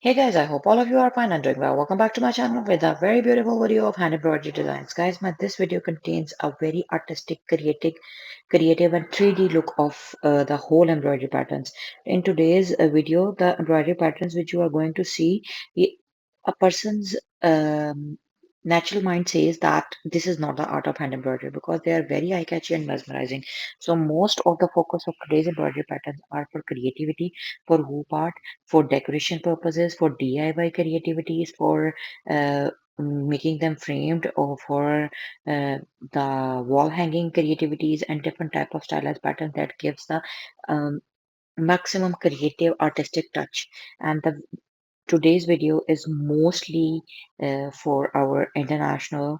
Hey guys, I hope all of you are fine and doing well. Welcome back to my channel with a very beautiful video of hand embroidery designs. Guys, this video contains a very artistic, creative and 3D look of the whole embroidery patterns. In today's video, the embroidery patterns which you are going to see, i- a person's natural mind says that this is not the art of hand embroidery because they are very eye-catchy and mesmerizing. So most of the focus of today's embroidery patterns are for creativity, for hoop art, for decoration purposes, for DIY creativities, for making them framed, or for the wall hanging creativities and different type of stylized pattern that gives the um, maximum creative artistic touch. And the today's video is mostly for our international,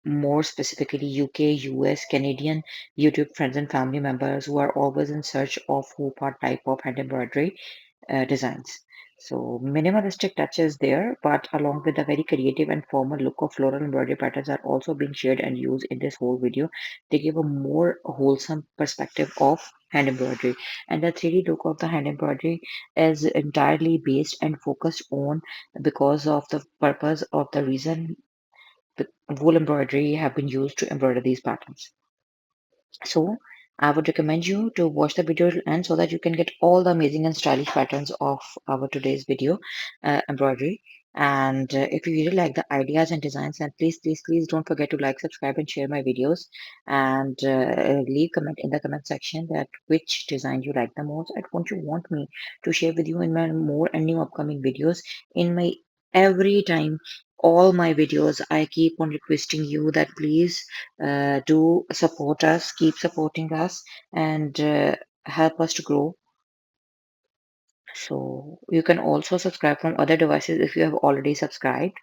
more specifically UK, US, Canadian YouTube friends and family members who are always in search of hoop art type of hand embroidery designs. So minimalistic touches there, but along with the very creative and formal look of floral embroidery patterns are also being shared and used in this whole video. They give a more wholesome perspective of hand embroidery. And the 3D look of the hand embroidery is entirely based and focused on because of the purpose of the reason the wool embroidery have been used to embroider these patterns. So I would recommend you to watch the video till end so that you can get all the amazing and stylish patterns of our today's video embroidery. And if you really like the ideas and designs, then please don't forget to like, subscribe, and share my videos. And leave comment in the comment section that which design you like the most and what you want me to share with you in my more and new upcoming videos. In my every time, all my videos, I keep on requesting you that please do support us, keep supporting us, and help us to grow. So you can also subscribe from other devices if you have already subscribed.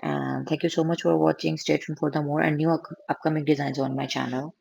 And thank you so much for watching. Stay tuned for the more and new upcoming designs on my channel.